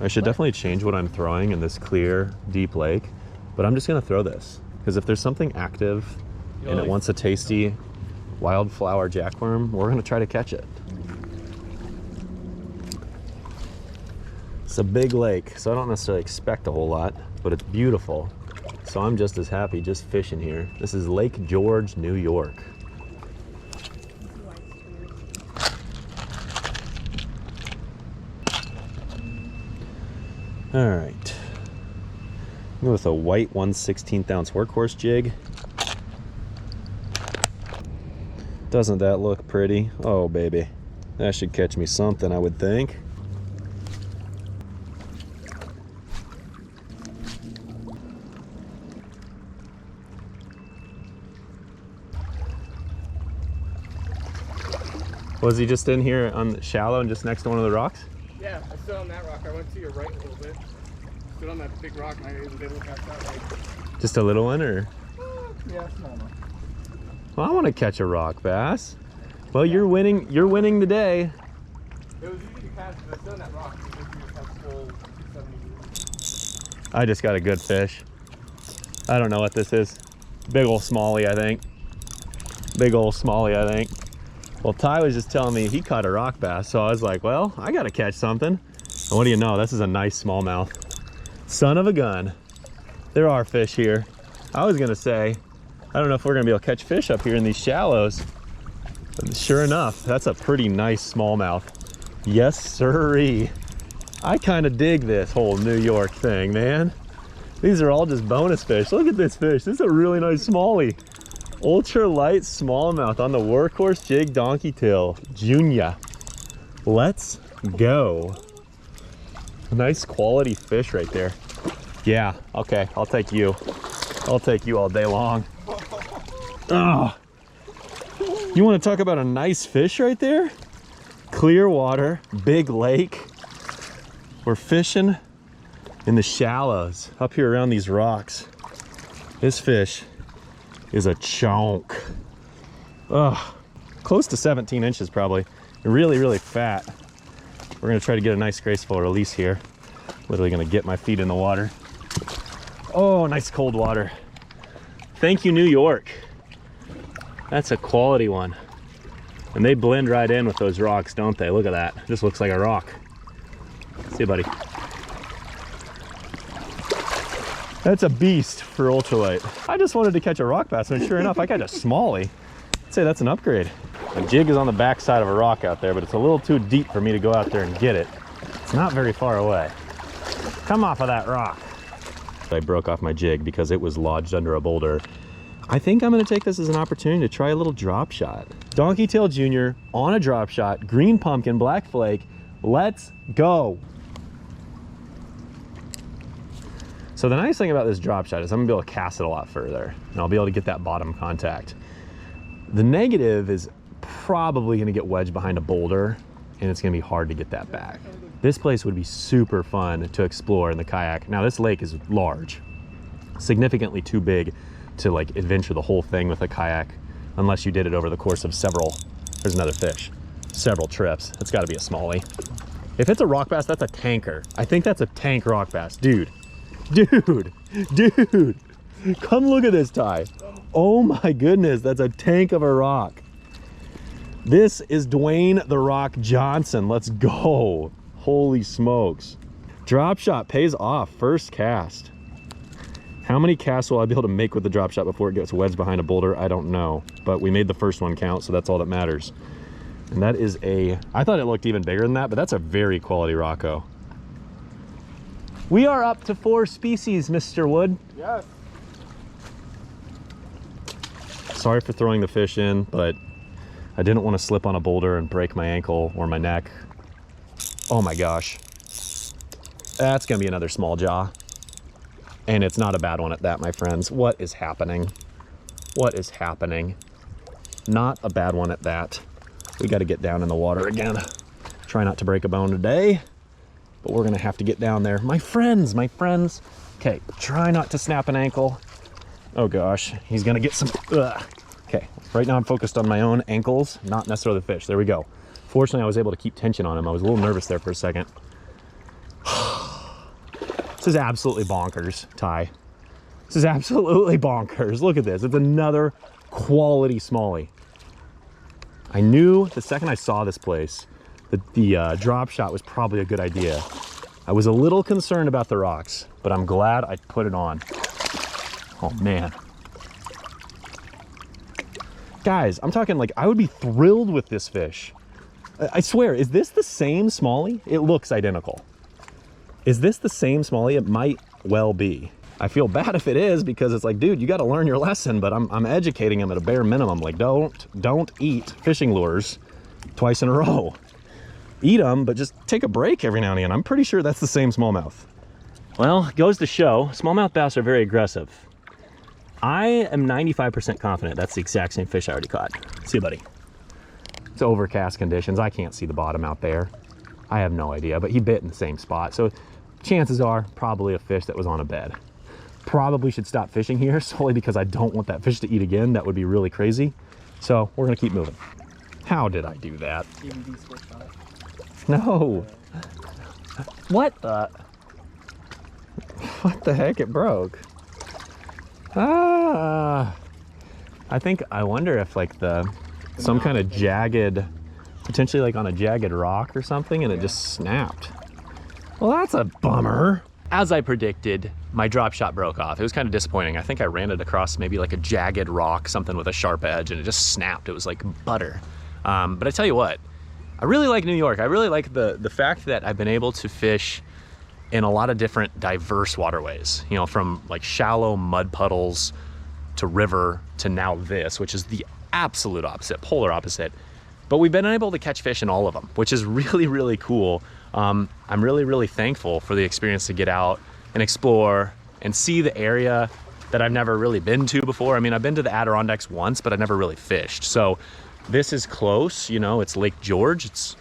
I should definitely change what I'm throwing in this clear, deep lake, but I'm just gonna throw this. Because if there's something active and it wants a tasty wildflower jackworm, we're gonna try to catch it. It's a big lake, so I don't necessarily expect a whole lot, but it's beautiful. So I'm just as happy just fishing here. This is Lake George, New York. All right, go with a white 1/16 ounce workhorse jig. Doesn't that look pretty? Oh baby, that should catch me something, I would think. Was he just in here on the shallow and just next to one of the rocks? Yeah, I stood on that rock. I went to your right a little bit. Stood on that big rock and I was able to catch that right. Just a little one, or? Yeah, small enough. Well, I want to catch a rock bass. Well, you're winning. You're winning today. It was easy to catch, but I stood on that rock. It was easy to catch full 270. I just got a good fish. I don't know what this is. Big ol' smallie, I think. Big ol' smallie, I think. Well, Ty was just telling me he caught a rock bass, so I was like, well, I gotta catch something. And what do you know? This is a nice smallmouth. Son of a gun. There are fish here. I was gonna say, I don't know if we're gonna be able to catch fish up here in these shallows. But sure enough, that's a pretty nice smallmouth. Yes, sirree. I kind of dig this whole New York thing, man. These are all just bonus fish. Look at this fish. This is a really nice smallie. Ultralight smallmouth on the workhorse jig donkey tail junior. Let's go. A nice quality fish right there. Yeah, okay, I'll take you. I'll take you all day long. Oh, you want to talk about a nice fish right there? Clear water, big lake. We're fishing in the shallows up here around these rocks. This fish is a chunk. Ugh, close to 17 inches probably. Really, really fat. We're gonna try to get a nice graceful release here. Literally gonna get my feet in the water. Oh, nice cold water. Thank you, New York. That's a quality one. And they blend right in with those rocks, don't they? Look at that. This looks like a rock. See you, buddy. That's a beast for ultralight. I just wanted to catch a rock bass, and sure enough, I catch a smallie. I'd say that's an upgrade. The jig is on the back side of a rock out there, but it's a little too deep for me to go out there and get it. It's not very far away. Come off of that rock. I broke off my jig because it was lodged under a boulder. I think I'm gonna take this as an opportunity to try a little drop shot. Donkey Tail Junior on a drop shot, green pumpkin, black flake. Let's go. So the nice thing about this drop shot is I'm gonna be able to cast it a lot further and I'll be able to get that bottom contact. The negative is probably gonna get wedged behind a boulder and it's gonna be hard to get that back. This place would be super fun to explore in the kayak. Now this lake is large, significantly too big to like adventure the whole thing with a kayak unless you did it over the course of several, there's another fish, several trips. It's gotta be a smallie. If it's a rock bass, that's a tanker. I think that's a tank rock bass, dude. Dude, come look at this, Ty. Oh my goodness, that's a tank of a rock. This is Dwayne The Rock Johnson. Let's go. Holy smokes. Drop shot pays off, first cast. How many casts will I be able to make with the drop shot before it gets wedged behind a boulder? I don't know, but we made the first one count, so that's all that matters. And that is a, I thought it looked even bigger than that, but that's a very quality rocko. We are up to 4 species, Mr. Wood. Yes. Sorry for throwing the fish in, but I didn't want to slip on a boulder and break my ankle or my neck. Oh my gosh. That's gonna be another small jaw. And it's not a bad one at that, my friends. What is happening? What is happening? Not a bad one at that. We got to get down in the water again. Try not to break a bone today, but we're gonna have to get down there. My friends, my friends. Okay, try not to snap an ankle. Oh gosh, he's gonna get some, ugh. Okay, right now I'm focused on my own ankles, not necessarily the fish. There we go. Fortunately, I was able to keep tension on him. I was a little nervous there for a second. This is absolutely bonkers, Ty. This is absolutely bonkers. Look at this. It's another quality smallie. I knew the second I saw this place that the drop shot was probably a good idea. I was a little concerned about the rocks, but I'm glad I put it on. Oh man. Guys, I'm talking like I would be thrilled with this fish. I swear, is this the same smallie? It looks identical. Is this the same smallie? It might well be. I feel bad if it is because it's like, dude, you got to learn your lesson, but I'm educating him at a bare minimum. Like, don't eat fishing lures twice in a row. Eat them, but just take a break every now and again. I'm pretty sure that's the same smallmouth. Well, it goes to show, smallmouth bass are very aggressive. I am 95% confident that's the exact same fish I already caught. See you, buddy. It's overcast conditions. I can't see the bottom out there. I have no idea, but he bit in the same spot. So chances are probably a fish that was on a bed. Probably should stop fishing here solely because I don't want that fish to eat again. That would be really crazy. So we're gonna keep moving. How did I do that? No. What the heck? It broke. Ah. I wonder if like some kind of jagged, potentially like on a jagged rock or something, and it just snapped. Well, that's a bummer. As I predicted, my drop shot broke off. It was kind of disappointing. I think I ran it across maybe like a jagged rock, something with a sharp edge, and it just snapped. It was like butter. But I tell you what, I really like New York. I really like the fact that I've been able to fish in a lot of different diverse waterways, you know, from like shallow mud puddles to river to now this, which is the absolute opposite, polar opposite. But we've been able to catch fish in all of them, which is really, really cool. I'm really, really thankful for the experience to get out and explore and see the area that I've never really been to before. I mean, I've been to the Adirondacks once, but I never really fished. So this is close, you know, it's Lake George. It's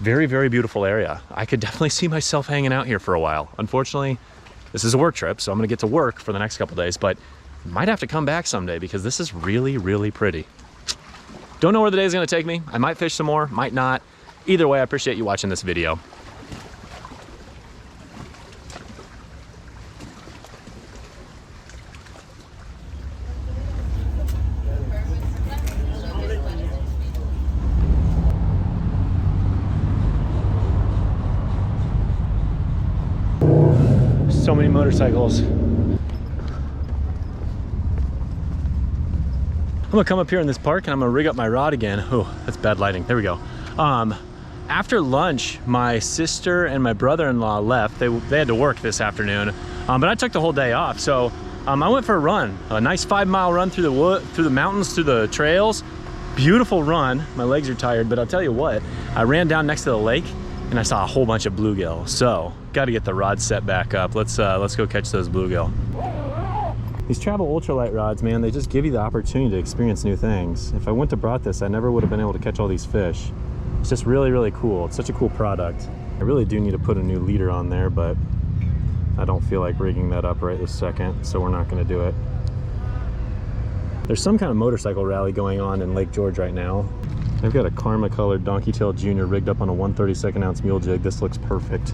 very, very beautiful area. I could definitely see myself hanging out here for a while. Unfortunately, this is a work trip, so I'm gonna get to work for the next couple days, but might have to come back someday because this is really, really pretty. Don't know where the day is gonna take me. I might fish some more, might not. Either way, I appreciate you watching this video. So many motorcycles. I'm gonna come up here in this park and I'm gonna rig up my rod again. Oh, that's bad lighting. There we go. After lunch, my sister and my brother-in-law left. They had to work this afternoon, but I took the whole day off. So I went for a run, a nice 5-mile run through the mountains, through the trails. Beautiful run. My legs are tired, but I'll tell you what, I ran down next to the lake and I saw a whole bunch of bluegill. So got to get the rod set back up. Let's go catch those bluegill. These travel ultralight rods, man, they just give you the opportunity to experience new things. If I wouldn't have brought this, I never would have been able to catch all these fish. It's just really, really cool. It's such a cool product. I really do need to put a new leader on there, but I don't feel like rigging that up right this second, so we're not gonna do it. There's some kind of motorcycle rally going on in Lake George right now. I've got a Karma colored Donkey Tail Junior rigged up on a 1/32 ounce mule jig. This looks perfect.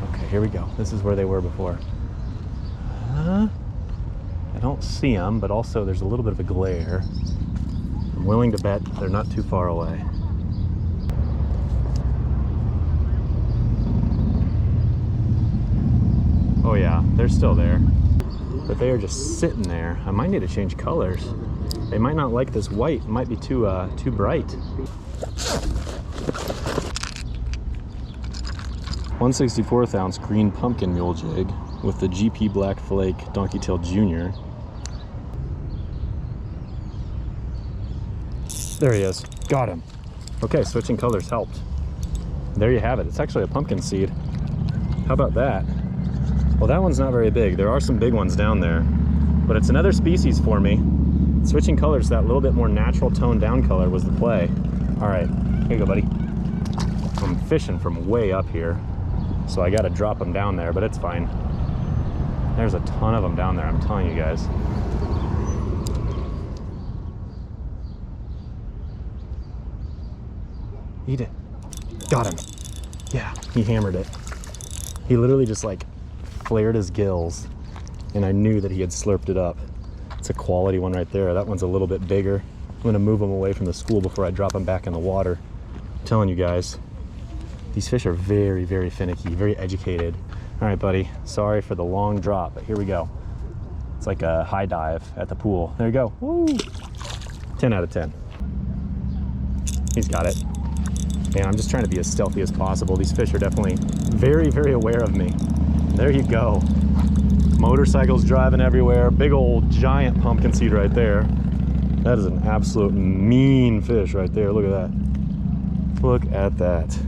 Okay, here we go. This is where they were before. I don't see them, but also there's a little bit of a glare. I'm willing to bet they're not too far away. Oh yeah, they're still there. But they are just sitting there. I might need to change colors. They might not like this white. It might be too bright. 1/64 ounce green pumpkin mule jig with the GP Black Flake Donkey Tail Junior. There he is. Got him. Okay, switching colors helped. There you have it. It's actually a Pumpkinseed. How about that? Well, that one's not very big. There are some big ones down there, but it's another species for me. Switching colors, that little bit more natural toned down color was the play. All right, here you go, buddy. I'm fishing from way up here, so I got to drop them down there, but it's fine. There's a ton of them down there, I'm telling you guys. Eat it. Got him. Yeah, he hammered it. He literally just like flared his gills, and I knew that he had slurped it up. It's a quality one right there. That one's a little bit bigger. I'm gonna move him away from the school before I drop him back in the water. I'm telling you guys, these fish are very, very finicky, very educated. All right, buddy, sorry for the long drop, but here we go. It's like a high dive at the pool. There you go. Woo! 10 out of 10. He's got it. Man, I'm just trying to be as stealthy as possible. These fish are definitely very, very aware of me. There you go. Motorcycles driving everywhere. Big old giant pumpkinseed right there. That is an absolute mean fish right there. Look at that. Look at that.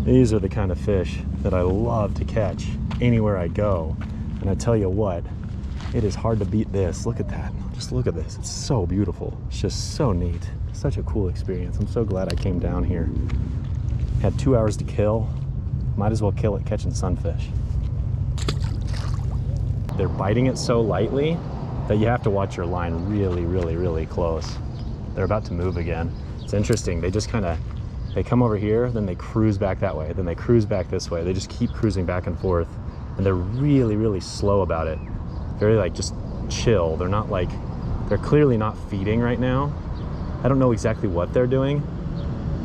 These are the kind of fish that I love to catch anywhere I go. And I tell you what, it is hard to beat this. Look at that. Just look at this. It's so beautiful. It's just so neat. Such a cool experience. I'm so glad I came down here. Had 2 hours to kill. Might as well kill it catching sunfish. They're biting it so lightly that you have to watch your line really, really, really close. They're about to move again. It's interesting. They just kind of, they come over here, then they cruise back that way, then they cruise back this way. They just keep cruising back and forth, and they're really, really slow about it. Very like just chill. They're not like, they're clearly not feeding right now. I don't know exactly what they're doing,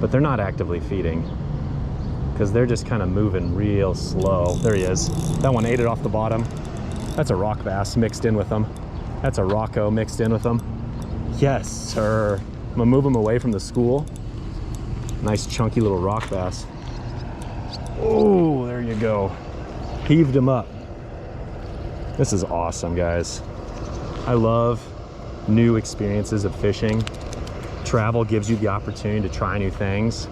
but they're not actively feeding because they're just kind of moving real slow. There he is. That one ate it off the bottom. That's a rock bass mixed in with them. That's a rocco mixed in with them. Yes, sir. I'm gonna move him away from the school. Nice chunky little rock bass. Oh, there you go. Heaved him up. This is awesome, guys. I love new experiences of fishing. Travel gives you the opportunity to try new things.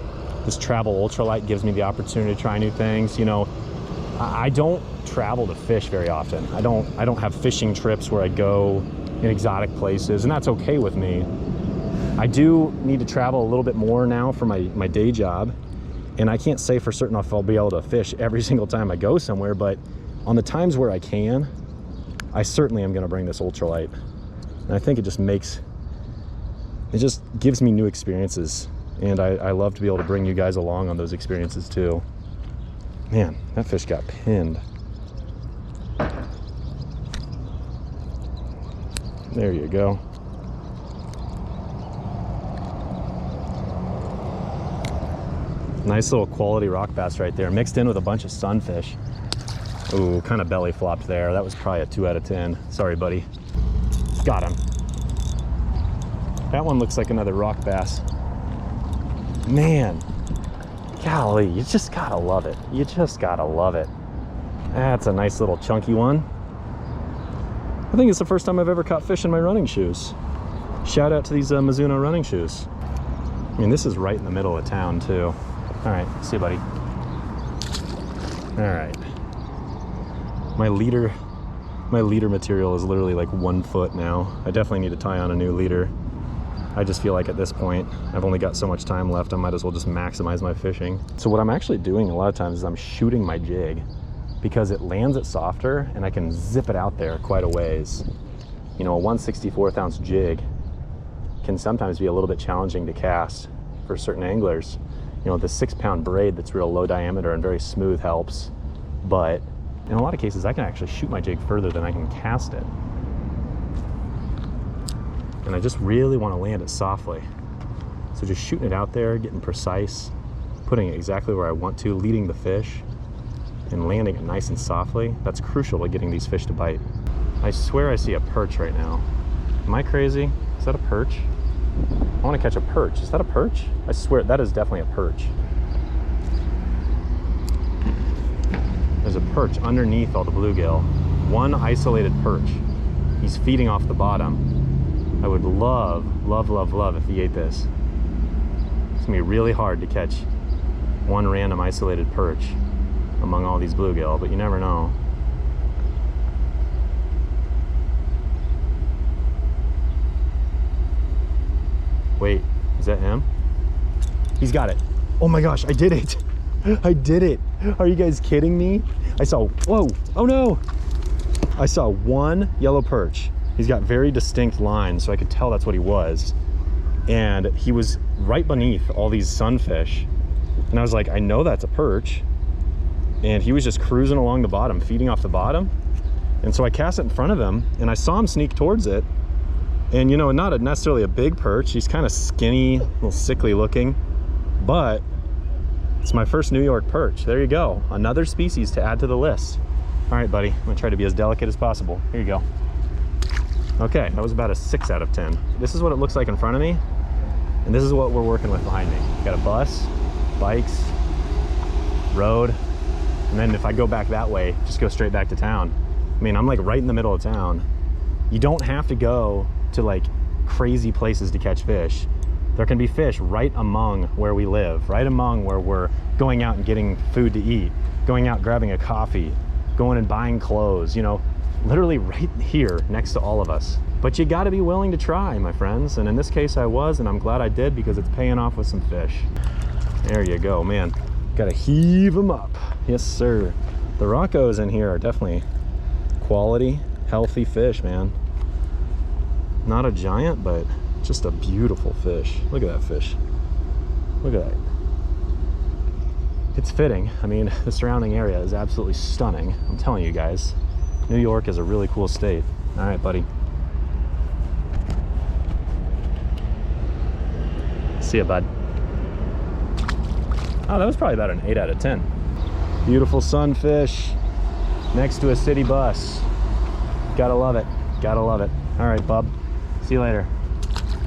This travel ultralight gives me the opportunity to try new things. You know, I don't travel to fish very often. I don't have fishing trips where I go in exotic places, and that's okay with me. I do need to travel a little bit more now for my day job, and I can't say for certain if I'll be able to fish every single time I go somewhere, but on the times where I can, I certainly am gonna bring this ultralight. And I think it just gives me new experiences, and I love to be able to bring you guys along on those experiences too. Man, that fish got pinned. There you go. Nice little quality rock bass right there, mixed in with a bunch of sunfish. Ooh, kind of belly flopped there. That was probably a 2 out of 10. Sorry, buddy. Got him. That one looks like another rock bass. Man, golly, you just gotta love it. You just gotta love it. That's a nice little chunky one. I think it's the first time I've ever caught fish in my running shoes. Shout out to these Mizuno running shoes. I mean, this is right in the middle of town too. All right, see you, buddy. All right. My leader material is literally like 1 foot now. I definitely need to tie on a new leader. I just feel like at this point, I've only got so much time left. I might as well just maximize my fishing. So what I'm actually doing a lot of times is I'm shooting my jig because it lands it softer and I can zip it out there quite a ways. You know, a 1/64 ounce jig can sometimes be a little bit challenging to cast for certain anglers. You know, the 6-pound braid that's real low diameter and very smooth helps, but in a lot of cases, I can actually shoot my jig further than I can cast it. And I just really want to land it softly. So just shooting it out there, getting precise, putting it exactly where I want to, leading the fish, and landing it nice and softly, that's crucial to getting these fish to bite. I swear I see a perch right now. Am I crazy? Is that a perch? I want to catch a perch. Is that a perch? I swear that is definitely a perch. There's a perch underneath all the bluegill. One isolated perch. He's feeding off the bottom. I would love, love, love, love if he ate this. It's gonna be really hard to catch one random isolated perch among all these bluegill, but you never know. Wait, is that him? He's got it. Oh my gosh, I did it. I did it. Are you guys kidding me? I saw, whoa, oh no. I saw one yellow perch. He's got very distinct lines, so I could tell that's what he was. And he was right beneath all these sunfish. And I was like, I know that's a perch. And he was just cruising along the bottom, feeding off the bottom. And so I cast it in front of him, and I saw him sneak towards it. And you know, not necessarily a big perch. He's kind of skinny, a little sickly looking, but it's my first New York perch. There you go. Another species to add to the list. All right, buddy, I'm gonna try to be as delicate as possible. Here you go. Okay, that was about a 6 out of 10. This is what it looks like in front of me, and this is what we're working with behind me. Got a bus, bikes, road, and then if I go back that way, just go straight back to town. I mean, I'm like right in the middle of town. You don't have to go to like crazy places to catch fish. There can be fish right among where we live, right among where we're going out and getting food to eat, going out grabbing a coffee, going and buying clothes, you know, literally right here next to all of us. But you got to be willing to try, my friends. And in this case I was, and I'm glad I did, because it's paying off with some fish. There you go, man. Got to heave them up. Yes, sir. The Roccos in here are definitely quality, healthy fish, man. Not a giant, but just a beautiful fish. Look at that fish. Look at that. It's fitting. I mean, the surrounding area is absolutely stunning. I'm telling you guys, New York is a really cool state. All right, buddy. See ya, bud. Oh, that was probably about an 8 out of 10. Beautiful sunfish next to a city bus. Gotta love it. Gotta love it. All right, bub. See you later.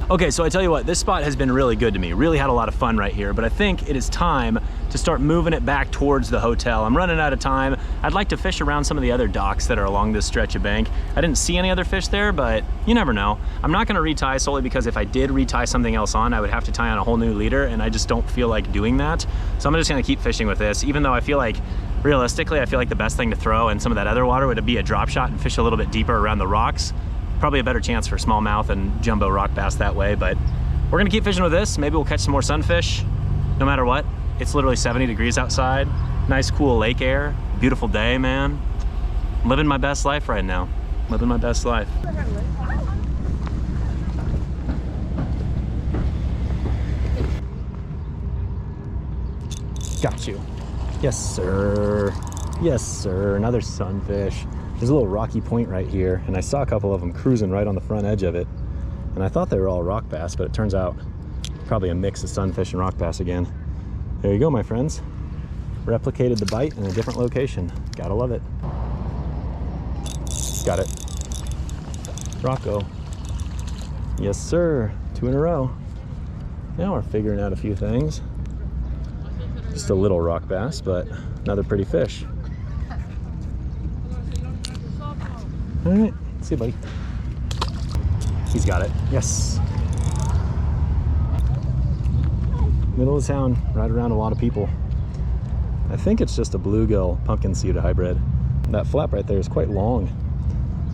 Okay, so I tell you what, this spot has been really good to me. Really had a lot of fun right here, but I think it is time to start moving it back towards the hotel. I'm running out of time. I'd like to fish around some of the other docks that are along this stretch of bank. I didn't see any other fish there, but you never know. I'm not gonna retie solely because if I did retie something else on, I would have to tie on a whole new leader, and I just don't feel like doing that. So I'm just gonna keep fishing with this, even though I feel like, realistically, I feel like the best thing to throw in some of that other water would be a drop shot and fish a little bit deeper around the rocks. Probably a better chance for smallmouth and jumbo rock bass that way, but we're gonna keep fishing with this. Maybe we'll catch some more sunfish, no matter what. It's literally 70 degrees outside. Nice, cool lake air. Beautiful day, man. I'm living my best life right now. Living my best life. Got you. Yes, sir. Yes, sir. Another sunfish. There's a little rocky point right here, and I saw a couple of them cruising right on the front edge of it. And I thought they were all rock bass, but it turns out probably a mix of sunfish and rock bass again. There you go, my friends. Replicated the bite in a different location. Gotta love it. Got it. Rocco. Yes, sir. 2 in a row. Now we're figuring out a few things. Just a little rock bass, but another pretty fish. All right, see you, buddy. He's got it. Yes. Middle of town, right around a lot of people. I think it's just a bluegill pumpkinseed hybrid. That flap right there is quite long.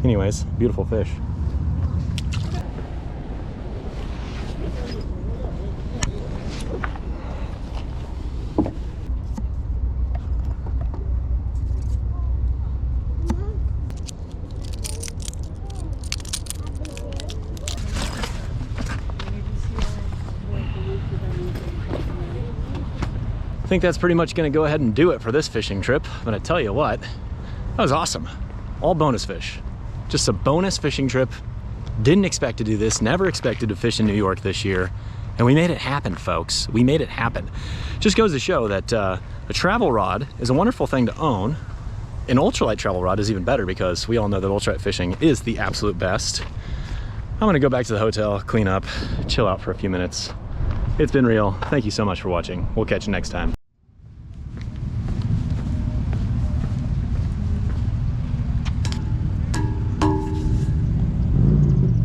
Anyways, beautiful fish. I think that's pretty much going to go ahead and do it for this fishing trip. But I tell you what, that was awesome. All bonus fish. Just a bonus fishing trip. Didn't expect to do this, never expected to fish in New York this year. And we made it happen, folks. We made it happen. Just goes to show that a travel rod is a wonderful thing to own. An ultralight travel rod is even better because we all know that ultralight fishing is the absolute best. I'm gonna go back to the hotel, clean up, chill out for a few minutes. It's been real. Thank you so much for watching. We'll catch you next time.